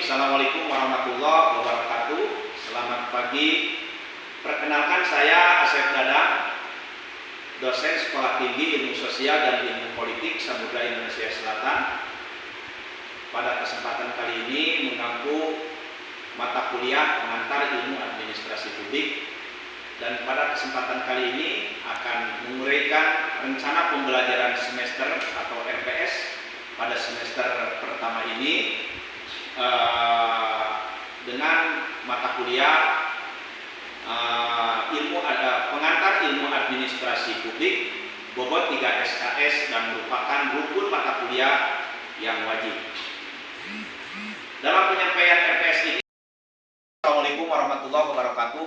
Assalamualaikum warahmatullahi wabarakatuh. Selamat pagi. Perkenalkan, saya Asep Dadang, dosen Sekolah Tinggi Ilmu Sosial dan Ilmu Politik Samudra Indonesia Selatan. Pada kesempatan kali ini mengampu mata kuliah pengantar ilmu administrasi publik, dan pada kesempatan kali ini akan menguraikan rencana pembelajaran semester atau RPS pada semester pertama ini dengan mata kuliah pengantar ilmu administrasi publik bobot 3 SKS dan merupakan rukun mata kuliah yang wajib. Dalam penyampaian RPS ini, Assalamualaikum warahmatullahi wabarakatuh.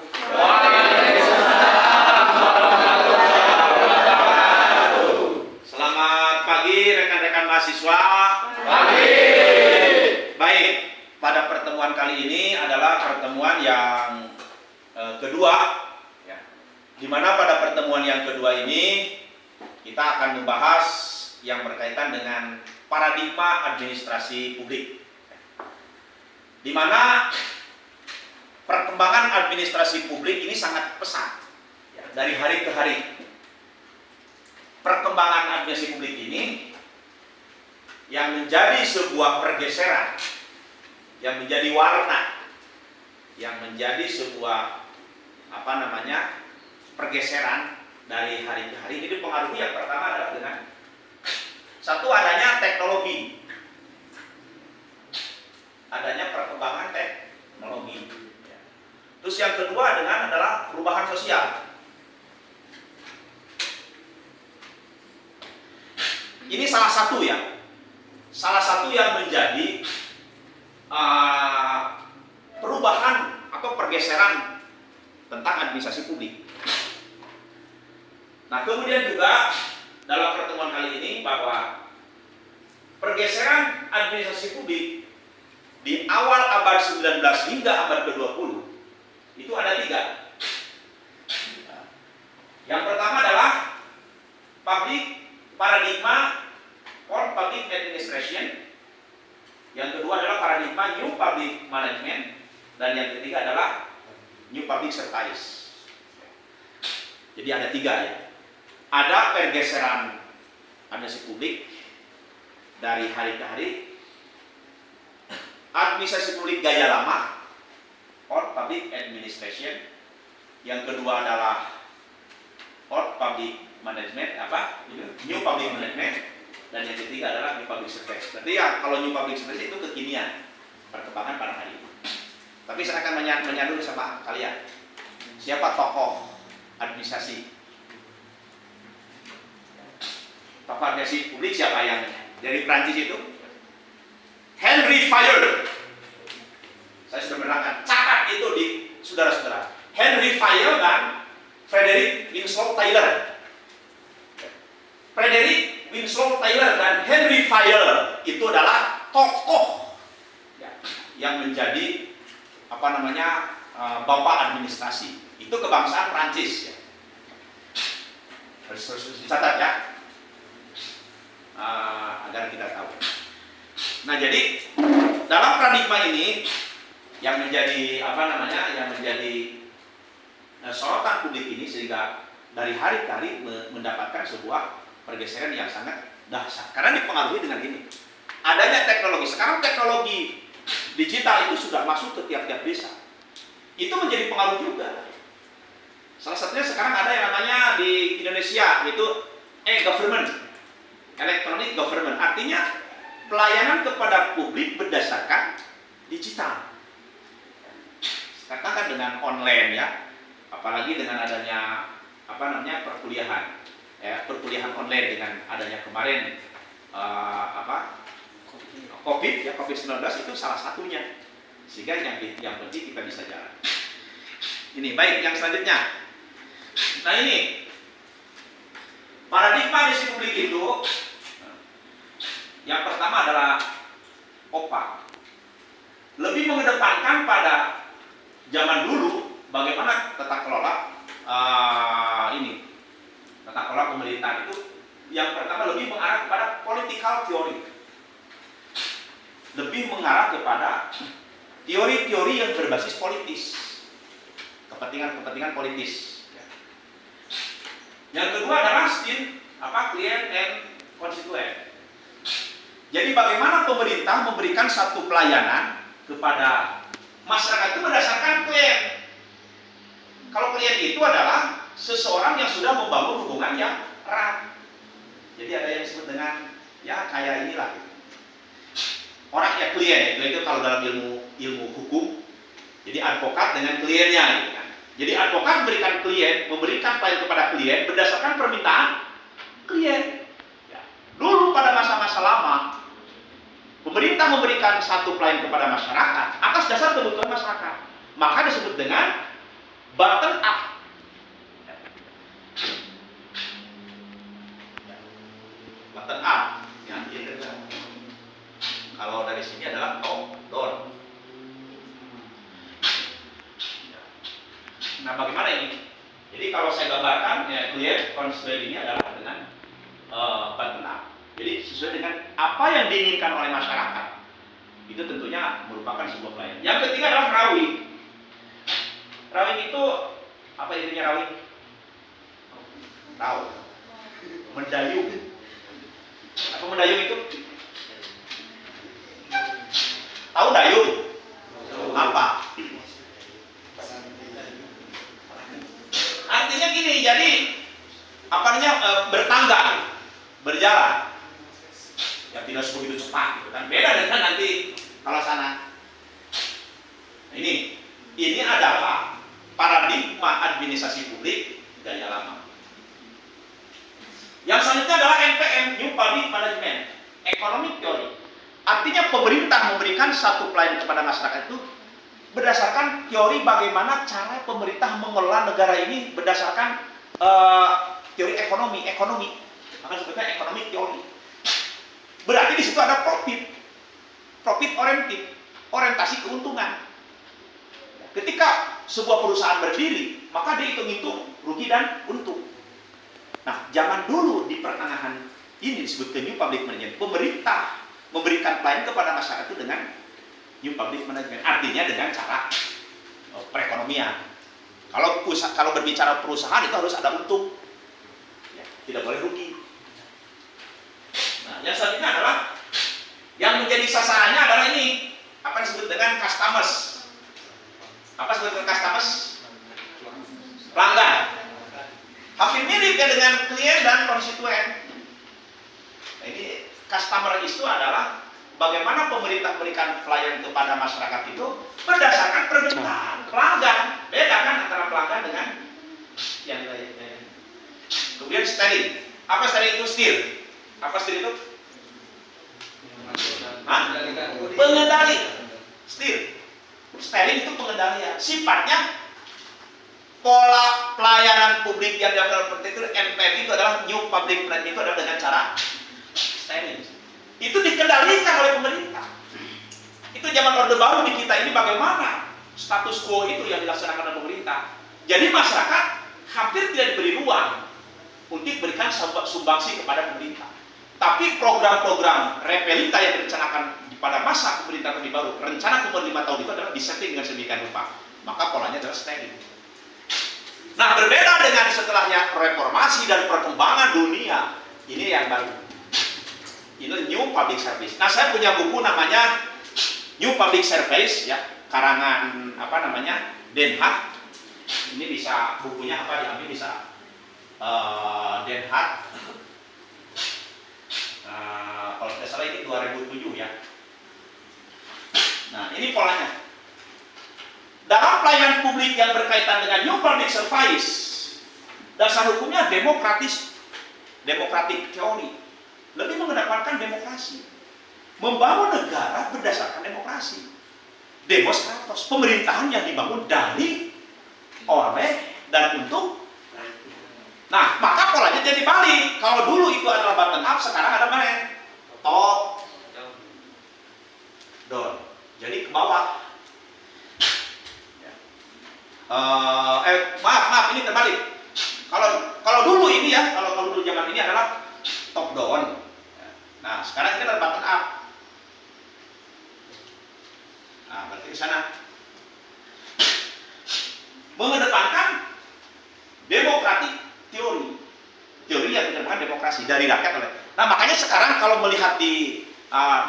Selamat pagi rekan-rekan mahasiswa. Baik, pada pertemuan kali ini adalah pertemuan yang kedua, ya, di mana pada pertemuan yang kedua ini kita akan membahas yang berkaitan dengan paradigma administrasi publik, di mana perkembangan administrasi publik ini sangat pesat, ya, dari hari ke hari. Perkembangan administrasi publik ini yang menjadi sebuah pergeseran, yang menjadi warna, yang menjadi sebuah pergeseran dari hari ke hari. Ini dipengaruhi yang pertama adalah dengan satu, adanya teknologi, adanya perkembangan teknologi. Terus yang kedua adalah perubahan sosial. Ini salah satu yang menjadi perubahan atau pergeseran tentang administrasi publik. Nah, kemudian juga dalam pertemuan kali ini bahwa pergeseran administrasi publik di awal abad 19 hingga abad ke-20 itu ada 3. Yang pertama adalah public paradigma or public administration. Yang kedua adalah paradigma new public management, dan yang ketiga adalah new public service. Jadi ada 3, ya. Ada pergeseran administrasi publik dari hari ke hari, administrasi publik gaya lama or public administration. Yang kedua adalah or public management, new public management, dan yang ketiga adalah new public service. Berarti ya, kalau new public service itu kekinian perkembangan pada hari ini. Tapi saya akan menyadul sama kalian, siapa tokoh administrasi? Tokoh administrasi publik siapa yang dari Prancis itu? Henry Fayol. Saya sudah menerangkan, catat itu di saudara-saudara. Henry Fayol dan Frederick Winslow Taylor. Frederick Winslow Taylor dan Henry Fayol itu adalah tokoh, ya, yang menjadi bapak administrasi. Itu kebangsaan Prancis, ya. Harus dicatat, ya, agar kita tahu. Nah, jadi dalam paradigma ini yang menjadi sorotan publik ini, sehingga dari hari ke hari mendapatkan sebuah pergeseran yang sangat dahsyat karena dipengaruhi dengan ini adanya teknologi. Sekarang teknologi digital itu sudah masuk ke tiap-tiap desa. Itu menjadi pengaruh juga. Salah satunya sekarang ada yang namanya di Indonesia, itu e-government, electronic government. Artinya pelayanan kepada publik berdasarkan digital. Sekarang kan dengan online, ya, apalagi dengan adanya perkuliahan, perkuliahan online dengan adanya kemarin COVID-19 itu salah satunya, sehingga yang penting kita bisa jalan. Ini baik, yang selanjutnya. Nah, ini paradigma administrasi publik itu yang pertama adalah OPA. Lebih mengedepankan pada zaman dulu bagaimana tata kelola tata kelola pemerintahan itu. Yang pertama lebih mengarah kepada political theory, lebih mengarah kepada teori-teori yang berbasis politis, kepentingan politis. Yang kedua adalah client and constituent. Jadi bagaimana pemerintah memberikan satu pelayanan kepada masyarakat itu berdasarkan klien. Kalau klien itu adalah seseorang yang sudah membangun hubungan yang erat. Jadi ada yang disebut dengan ya kayak inilah. Orang ya klien itu kalau dalam ilmu hukum, jadi advokat dengan kliennya gitu kan. Jadi advokat memberikan pelayanan kepada klien berdasarkan permintaan klien. Ya. Dulu pada masa-masa lama, pemerintah memberikan satu pelayanan kepada masyarakat atas dasar kebutuhan masyarakat. Maka disebut dengan bottom up. Bottom up. Ya, kalau dari sini adalah top down. Nah, bagaimana ini? Jadi kalau saya gambarkan, ya, clear constituent ini adalah dengan bottom up. Jadi sesuai dengan apa yang diinginkan oleh masyarakat, itu tentunya merupakan sebuah pelayanan. Yang ketiga adalah rawing. Rawing itu apa intinya rawing? Tahu? Mendayung. Apa mendayung itu? Tahu dayung? Apa? Artinya gini, jadi apa namanya bertangga, berjalan. Ya tidak begitu cepat, gitu kan? Beda dengan nanti kalau sana. Nah, ini adalah paradigma administrasi publik gaya lama. Yang selanjutnya adalah NPM, New Public Management, Economic Theory. Artinya pemerintah memberikan satu pelayanan kepada masyarakat itu berdasarkan teori bagaimana cara pemerintah mengelola negara ini berdasarkan teori ekonomi. Maka sebutnya economic theory. Berarti di situ ada profit orientasi keuntungan. Ketika sebuah perusahaan berdiri, maka dia hitung-hitung rugi dan untung. Nah, zaman dulu di pertengahan ini disebut New Public Management. Pemerintah memberikan pelayanan kepada masyarakat itu dengan New Public Management, artinya dengan cara perekonomian. Kalau berbicara perusahaan itu harus ada untung, ya, tidak boleh rugi. Nah, yang selanjutnya adalah yang menjadi sasarannya adalah ini apa disebut dengan customers. Apa disebut dengan customers? Pelanggan. Hampir mirip ya dengan klien dan konstituen. Nah, ini customer itu adalah bagaimana pemerintah memberikan pelayanan kepada masyarakat itu berdasarkan permintaan pelanggan. Beda kan antara pelanggan dengan yang lain. Kemudian steering. Apa steering itu? Steer. Apa steer itu? Pengendali. Steer. Steering itu pengendalian. Sifatnya pola pelayanan publik yang dilakukan seperti itu NPM itu adalah New Public Management itu adalah dengan cara steering. Itu dikendalikan oleh pemerintah. Itu zaman Orde Baru di kita ini bagaimana status quo itu yang dilaksanakan oleh pemerintah. Jadi masyarakat hampir tidak diberi ruang untuk berikan sumbangsi kepada pemerintah. Tapi program-program repelita yang direncanakan pada masa pemerintah Orde Baru, rencana umur 5 tahun itu adalah disetting dengan sedemikian rupa. Maka polanya adalah steering. Nah, berbeda dengan setelahnya reformasi dan perkembangan dunia, ini yang baru. Ini New Public Service. Nah, saya punya buku namanya New Public Service, ya, karangan apa namanya Den Haag. Ini bisa bukunya apa diambil bisa Den Haag. Kalau tidak salah ini 2007 ya. Nah, ini polanya. Dalam pelayanan publik yang berkaitan dengan New Public Service, dasar hukumnya demokratik teori. Lebih mengedepankan demokrasi. Membangun negara berdasarkan demokrasi. Demos kratos, pemerintahan yang dibangun dari, oleh, dan untuk rakyat. Nah, maka polanya jadi balik. Kalau dulu itu adalah bottom up, sekarang ada mana? Top down. Jadi ke bawah. Maaf, ini terbalik. Kalau dulu ini ya, kalau dulu zaman ini adalah top down. Nah, sekarang kita ada bottom up. Nah, berarti ke sana. Mengedepankan demokratik teori yang dikedepankan demokrasi dari rakyat oleh. Nah, makanya sekarang kalau melihat di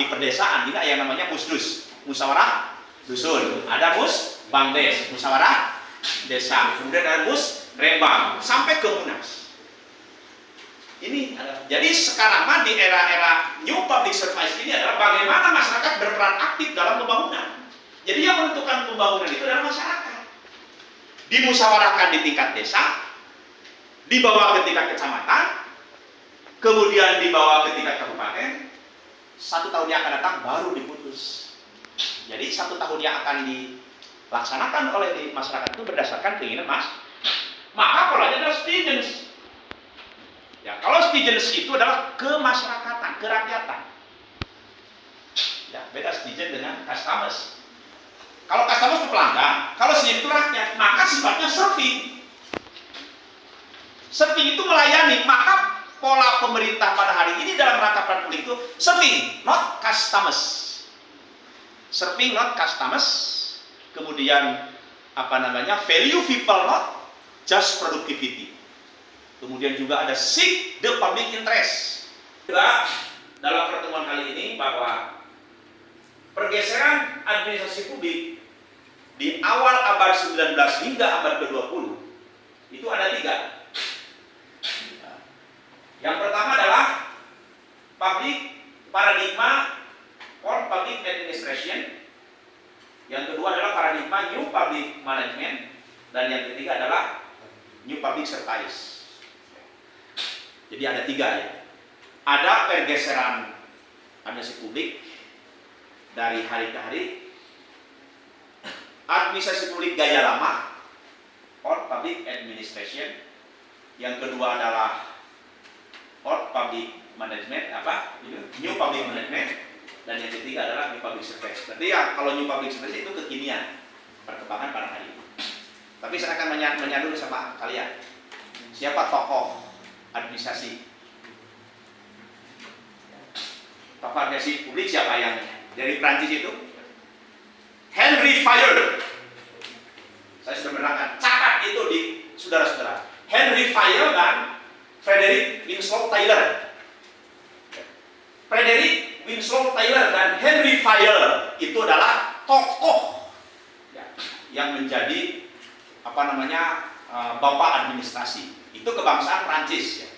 pedesaan juga yang namanya musdus, musyawarah dusun, ada bangdes, musyawarah desa, kemudian ada musrembang sampai ke munas. Ini jadi sekarang mah di era new public service ini adalah bagaimana masyarakat berperan aktif dalam pembangunan. Jadi yang menentukan pembangunan itu adalah masyarakat. Dimusyawarahkan di tingkat desa, dibawa ke tingkat kecamatan, kemudian dibawa ke tingkat kabupaten. 1 tahun yang akan datang baru diputus. Jadi 1 tahun yang akan dilaksanakan oleh masyarakat itu berdasarkan keinginan maka polanya adalah citizens. Ya, kalau citizens itu adalah kemasyarakatan, kerakyatan. Ya, beda citizen dengan customers. Kalau customers itu pelanggan, kalau citizen itu rakyat, maka sifatnya serving. Serving itu melayani, maka pola pemerintah pada hari ini dalam rangka peran publik itu serving, not customers. Serving, not customers. Kemudian value people, not just productivity. Kemudian juga ada seek the public interest. Juga dalam pertemuan kali ini bahwa pergeseran administrasi publik di awal abad 19 hingga abad ke-20 itu ada 3. Yang pertama adalah public paradigma or public administration. Yang kedua adalah paradigma new public management, dan yang ketiga adalah new public service. Jadi ada 3 ya. Ada pergeseran administrasi publik dari hari ke hari, administrasi publik gaya lama or public administration. Yang kedua adalah or public management, new public management, dan yang ketiga adalah new public service. Berarti ya kalau new public service itu kekinian perkembangan pada hari ini. Tapi saya akan menyadul sama kalian, siapa tokoh administrasi? Tokoh administrasi publik siapa yang dari Prancis itu? Henry Fayol. Saya sudah menerangkan, catat itu di saudara-saudara. Henry Fayol dan Frederick Winslow Taylor. Frederick Winslow Taylor dan Henry Fayol itu adalah tokoh yang menjadi bapak administrasi. Itu kebangsaan Prancis ya.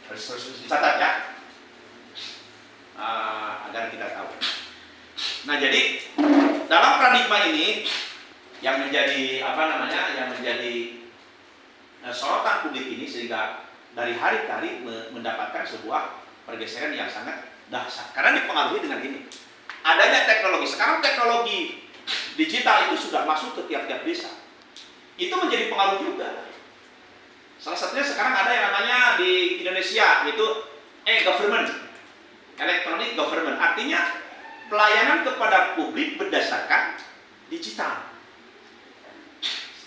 Harus dicatat ya, agar kita tahu. Nah, jadi dalam paradigma ini yang menjadi sorotan publik ini, sehingga dari hari ke hari mendapatkan sebuah pergeseran yang sangat dahsyat karena dipengaruhi dengan ini adanya teknologi. Sekarang teknologi digital itu sudah masuk ke tiap-tiap desa, itu menjadi pengaruh juga. Salah satunya sekarang ada yang namanya di Indonesia, yaitu e-government, electronic government, artinya pelayanan kepada publik berdasarkan digital.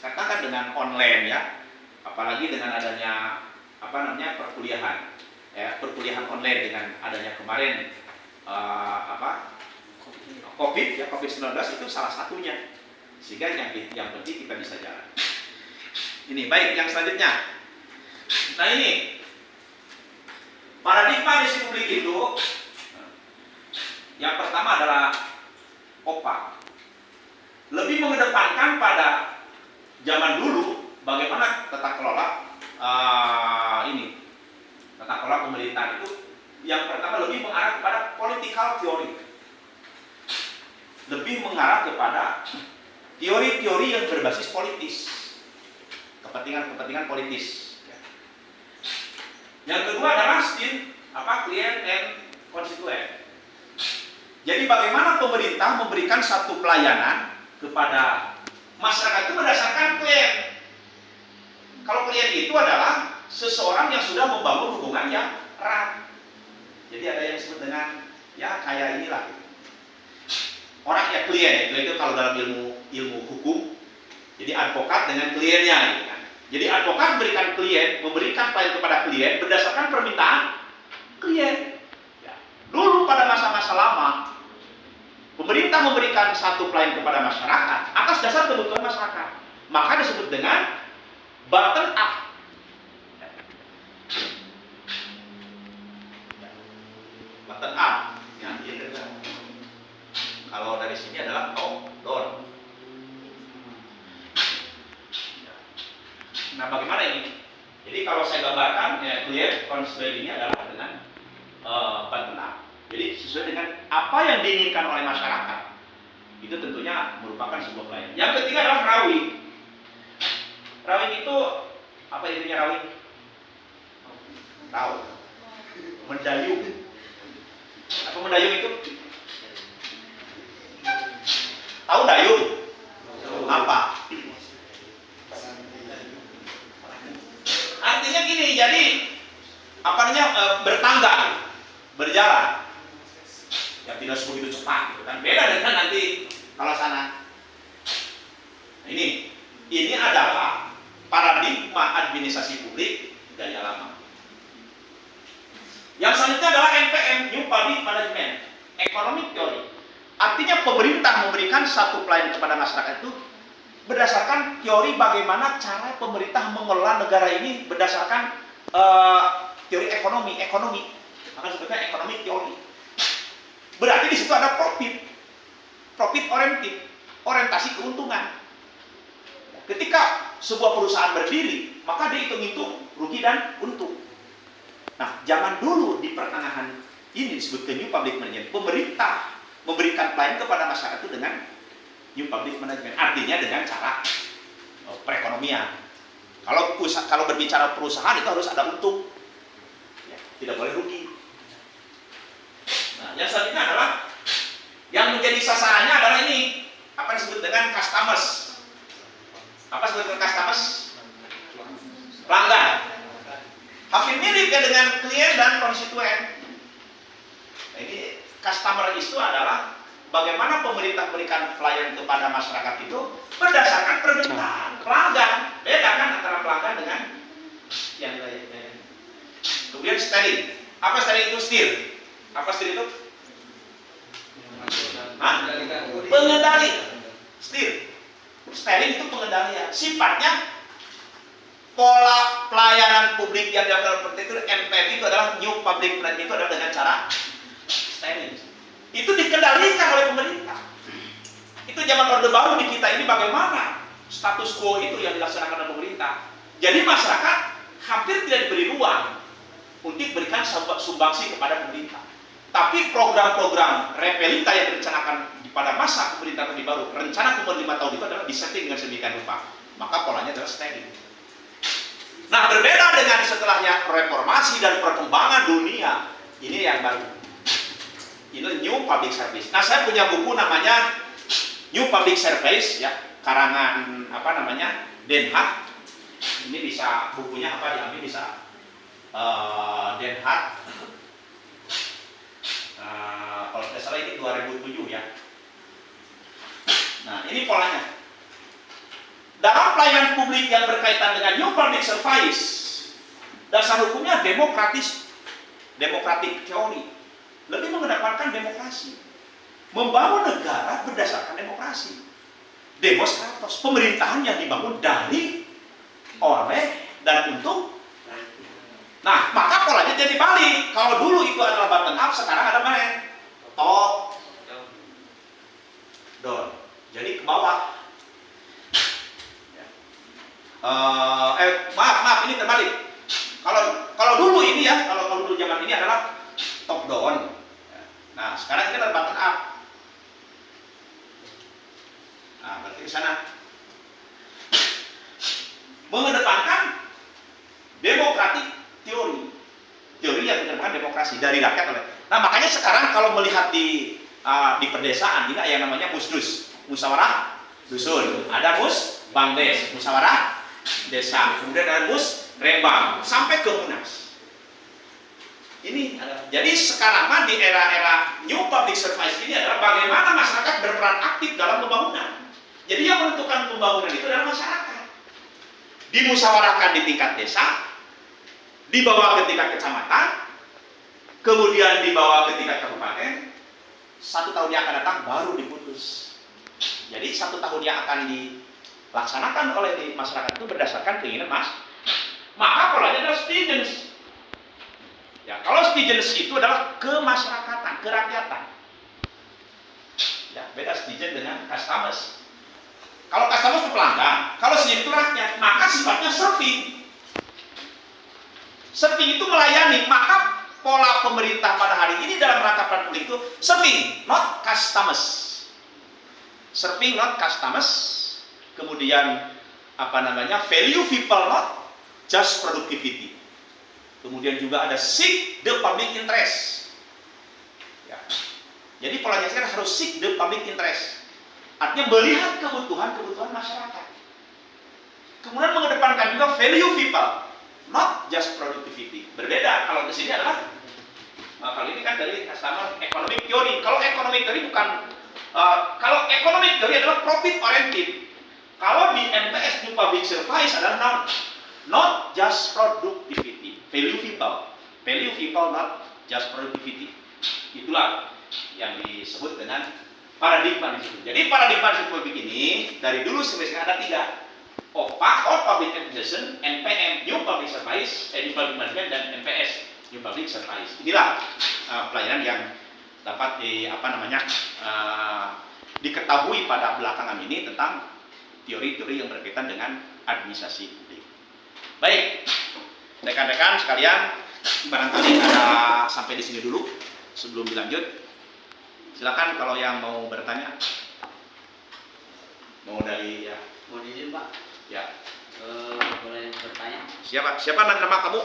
Katakan dengan online ya, apalagi dengan adanya perkuliahan, perkuliahan online dengan adanya kemarin COVID-19 itu salah satunya, sehingga yang penting kita bisa jalan. Ini baik, yang selanjutnya. Nah, ini paradigma administrasi publik itu yang pertama adalah OPA. Lebih mengedepankan pada zaman dulu bagaimana tata kelola tata kelola pemerintahan itu. Yang pertama lebih mengarah kepada political theory. Lebih mengarah kepada teori-teori yang berbasis politis, kepentingan politis. Yang kedua adalah client and constituent. Jadi bagaimana pemerintah memberikan satu pelayanan kepada masyarakat itu berdasarkan klien. Kalau klien itu adalah seseorang yang sudah membangun hubungan yang erat. Jadi ada yang disebut dengan kayak inilah. Orang klien itu kalau dalam ilmu hukum, jadi advokat dengan kliennya gitu kan. Jadi advokat memberikan pelayanan kepada klien berdasarkan permintaan klien. Ya. Dulu pada masa-masa lama, pemerintah pemerintah memberikan satu pelayanan kepada masyarakat atas dasar kebutuhan masyarakat, maka disebut dengan bottom up. Bottom up. Ya, ini kalau dari sini adalah top down. Nah, bagaimana ini? Jadi kalau saya gambarkan, ya clear konsep ini adalah dengan bottom up. Jadi sesuai dengan apa yang diinginkan oleh masyarakat. Itu tentunya merupakan sebuah pelayanan. Yang ketiga adalah rawing. Rawing itu apa intinya rawing? Tahu? Mendayung. Apa mendayung itu? Tahu dayung? Apa? Artinya gini, jadi apa namanya bertangga, berjalan. Ya tidak begitu cepat, gitu kan? Beda dengan nanti kalau sana. Nah, ini adalah paradigma administrasi publik gaya lama. Yang selanjutnya adalah NPM, New Public Management, Economic Theory. Artinya pemerintah memberikan satu pelayanan kepada masyarakat itu berdasarkan teori bagaimana cara pemerintah mengelola negara ini berdasarkan teori ekonomi. Maka sebetulnya economic theory. Berarti di situ ada profit orientasi keuntungan. Ketika sebuah perusahaan berdiri, maka dia hitung-hitung rugi dan untung. Nah, zaman dulu di pertengahan ini disebut New Public Management. Pemerintah memberikan pelayanan kepada masyarakat itu dengan New Public Management. Artinya dengan cara perekonomian. Kalau berbicara perusahaan itu harus ada untung, ya, tidak boleh rugi. Nah, yang selanjutnya adalah yang menjadi sasarannya adalah ini apa disebut dengan customers. Apa disebut dengan customers? Pelanggan. Hampir mirip ya dengan klien dan konstituen. Nah, ini customer itu adalah bagaimana pemerintah memberikan pelayanan kepada masyarakat itu berdasarkan permintaan pelanggan. Beda kan antara pelanggan dengan yang lain. Kemudian steering. Apa steering itu? Steer. Apa steer itu? Pengendali. Steer. Steering itu pengendalian. Sifatnya pola pelayanan publik yang dilakukan seperti itu NPM itu adalah New Public Management itu adalah dengan cara steering. Itu dikendalikan oleh pemerintah. Itu zaman Orde Baru di kita ini bagaimana status quo itu yang dilaksanakan oleh pemerintah. Jadi masyarakat hampir tidak diberi ruang untuk berikan sumbangsi kepada pemerintah. Tapi program-program repelita yang direncanakan pada masa pemerintahan Orde Baru, rencana umur 5 tahun itu adalah disetting dengan sedemikian rupa. Maka polanya adalah steering. Nah, berbeda dengan setelahnya reformasi dan perkembangan dunia, ini yang baru. Ini New Public Service. Nah, saya punya buku namanya New Public Service, ya, karangan apa namanya Den Haag. Ini bisa bukunya apa diambil bisa Den Haag. Kalau tidak salah ini 2007 ya. Nah, ini polanya. Dalam pelayanan publik yang berkaitan dengan New Public Service, dasar hukumnya demokratik teori. Lebih mengedepankan demokrasi. Membangun negara berdasarkan demokrasi. Demos kratos, pemerintahan yang dibangun dari, oleh, dan untuk rakyat. Nah, maka polanya jadi balik. Kalau dulu itu adalah bottom up, sekarang ada mana? Top down. Jadi ke bawah. Maaf, ini terbalik. Kalau dulu ini ya, kalau dulu zaman ini adalah top down. Nah, sekarang ini adalah bottom up. Nah, berarti ke sana. Mengedepankan demokratik teori yang mengedepankan demokrasi dari rakyat oleh. Nah, makanya sekarang kalau melihat di pedesaan ini ada yang namanya musdus, musyawarah dusun. Ada bangdes, musyawarah desa. Kemudian ada musrembang sampai ke munas. Ini jadi sekarang mah di era-era New Public Service ini adalah bagaimana masyarakat berperan aktif dalam pembangunan. Jadi yang menentukan pembangunan itu adalah masyarakat. Dimusyawarahkan di tingkat desa, dibawa ke tingkat kecamatan, kemudian dibawa ke tingkat kabupaten, 1 tahun yang akan datang baru diputus. Jadi 1 tahun yang akan dilaksanakan oleh di masyarakat itu berdasarkan keinginan maka polanya adalah citizens. Ya, kalau citizens itu adalah kemasyarakatan, kerakyatan. Ya, beda citizen dengan customers. Kalau customers itu pelanggan, kalau citizen itu rakyat, maka sifatnya serving. Serving itu melayani, maka pola pemerintah pada hari ini dalam rangka peran publik itu serving, not customers. Serving, not customers. Kemudian value people, not just productivity. Kemudian juga ada seek the public interest. Ya. Jadi polanya sekarang harus seek the public interest. Artinya melihat kebutuhan masyarakat. Kemudian mengedepankan juga value people, not just productivity. Berbeda kalau di sini adalah kalau ini kan dari customer economic theory. Kalau economic theory bukan kalau economic theory adalah profit oriented. Kalau di MTS New Public Service adalah not just productivity. Value people, not just productivity. Itulah yang disebut dengan paradigma di situ. Jadi paradigma di publik ini dari dulu sampai sekarang ada 3. OPA, Old Public Administration, NPM, New Public Service, New Public Management, dan MPS, New Public Service. Inilah pelayanan yang dapat diketahui pada belakangan ini tentang teori-teori yang berkaitan dengan administrasi publik. Baik, rekan-rekan sekalian, barangkali ada sampai di sini dulu sebelum dilanjut. Silakan kalau yang mau bertanya. Mau dari ya. Mohon izin Pak. Ya. Boleh bertanya? Siapa nama kamu?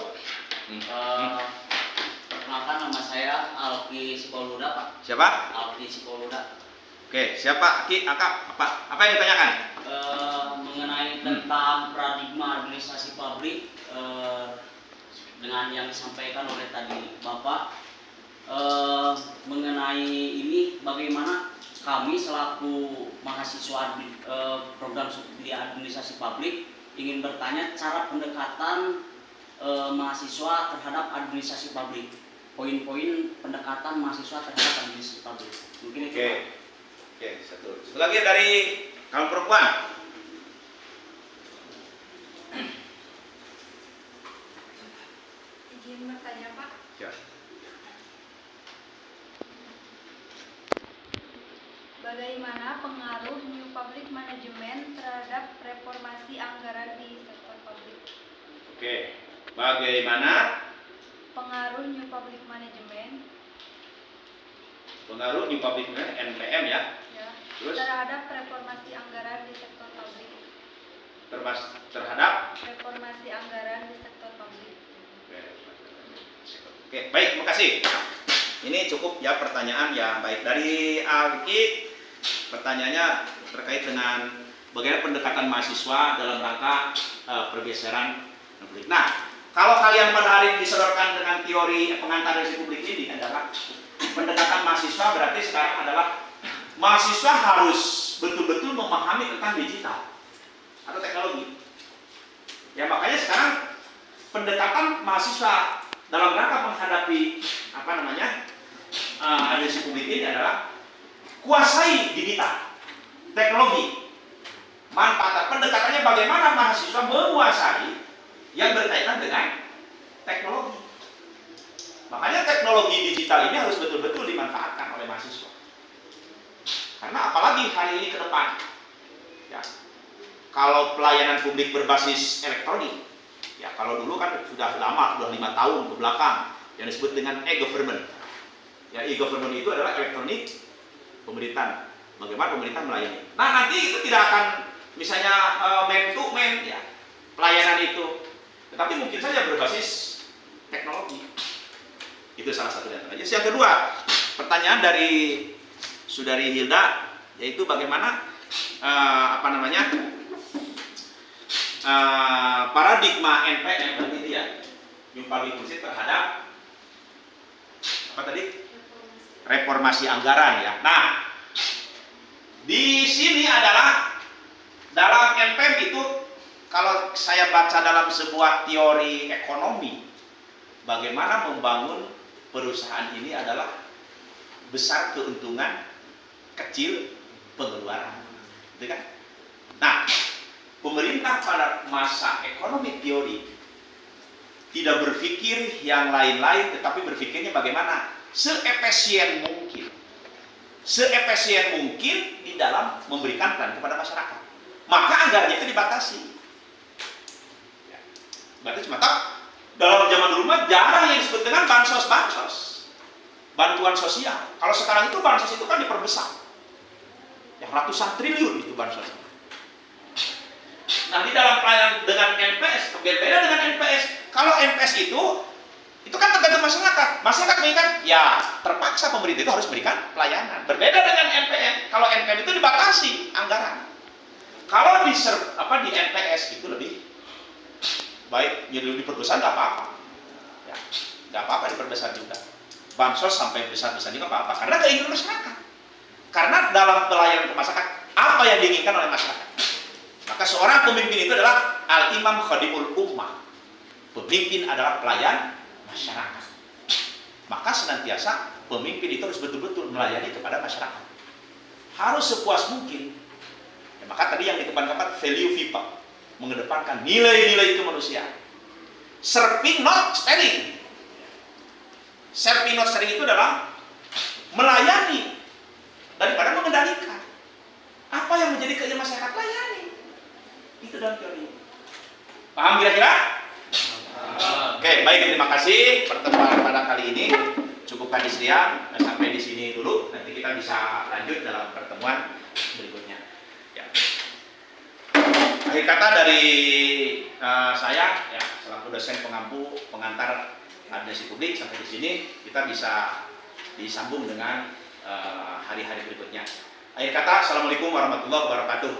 Perkenalkan, nama saya Alki Sipoluda Pak. Siapa? Alki Sipoluda. Oke, siapa? Aki, Akak, apa yang ditanyakan? Mengenai tentang paradigma administrasi publik, dengan yang disampaikan oleh tadi Bapak, mengenai ini bagaimana kami selaku mahasiswa program studi administrasi publik ingin bertanya cara pendekatan mahasiswa terhadap administrasi publik, poin-poin pendekatan mahasiswa terhadap administrasi publik. Mungkin itu. Oke, satu lagi dari kaum perempuan. Izin bertanya Pak. Ya. Bagaimana pengaruh New Public Management terhadap reformasi anggaran di sektor publik? Oke, bagaimana pengaruh New Public Management NPM ya? Terus terhadap reformasi anggaran di sektor publik. Terhadap reformasi anggaran di sektor publik. Oke, baik, terima kasih. Ini cukup ya pertanyaan yang baik dari Alki. Pertanyaannya terkait dengan bagaimana pendekatan mahasiswa dalam rangka pergeseran publik. Nah, kalau kalian pada hari ini disodorkan dengan teori pengantar publik ini adalah pendekatan mahasiswa, berarti sekarang adalah mahasiswa harus betul-betul memahami tentang digital atau teknologi. Ya makanya sekarang pendekatan mahasiswa dalam rangka menghadapi administrasi publik ini adalah kuasai digital, teknologi. Manfaat pendekatannya bagaimana mahasiswa menguasai yang berkaitan dengan teknologi. Makanya teknologi digital ini harus betul-betul dimanfaatkan oleh mahasiswa. Karena apalagi hari ini ke depan, ya, kalau pelayanan publik berbasis elektronik, ya kalau dulu kan sudah lama, sudah 5 tahun ke belakang, yang disebut dengan e-government. Ya, e-government itu adalah elektronik pemerintahan. Bagaimana pemerintah melayani. Nah, nanti itu tidak akan misalnya man to man, ya, pelayanan itu, tetapi mungkin saja berbasis teknologi. Itu salah satu yang terjadi. Yang kedua, pertanyaan dari Saudari Hilda, yaitu bagaimana paradigma NPM berarti dia New Public Policy terhadap apa tadi? Reformasi anggaran ya. Nah, di sini adalah dalam NPM itu kalau saya baca dalam sebuah teori ekonomi, bagaimana membangun perusahaan ini adalah besar keuntungan, kecil pengeluaran. Gitu kan? Nah, pemerintah pada masa ekonomi teori tidak berpikir yang lain-lain, tetapi berpikirnya bagaimana seefisien mungkin. Seefisien mungkin di dalam memberikan plan kepada masyarakat. Maka anggarannya itu dibatasi. Ya. Berarti maka dalam zaman dulu mah jarang yang disebut dengan bansos, bantuan sosial. Kalau sekarang itu bansos itu kan diperbesar. Ya, ratusan triliun itu bansos. Nah, di dalam pelayanan dengan NPS, berbeda dengan NPS. Kalau NPS itu kan tergantung masyarakat. Masyarakat menginginkan, ya terpaksa pemerintah itu harus berikan pelayanan. Berbeda dengan NPM. Kalau NPM itu dibatasi anggaran. Kalau di NPS itu lebih baik, jadi lebih diperbesar nggak apa-apa. Ya, nggak apa-apa diperbesar juga. Bansos sampai besar-besar juga nggak apa-apa. Karena keinginan masyarakat. Karena dalam pelayanan ke masyarakat, apa yang diinginkan oleh masyarakat. Maka seorang pemimpin itu adalah al-imam khadimul ummah. Pemimpin adalah pelayan masyarakat. Maka senantiasa pemimpin itu harus betul-betul melayani kepada masyarakat. Harus sepuas mungkin. Ya, maka tadi yang dikedepankan value VIPA, mengedepankan nilai-nilai kemanusiaan. Serving not sparing. Serving not sparing itu adalah melayani daripada mengendalikan. Apa yang menjadi keinginan masyarakat, layani. Itu dalam teori. Paham kira-kira? Oke, baik, terima kasih pertemuan pada kali ini. Cukupkan di sekian, sampai di sini dulu. Nanti kita bisa lanjut dalam pertemuan berikutnya. Ya. Akhir kata dari saya, ya, selaku dosen pengampu pengantar administrasi publik, sampai di sini kita bisa disambung dengan hari-hari berikutnya. Akhir kata, assalamualaikum warahmatullahi wabarakatuh.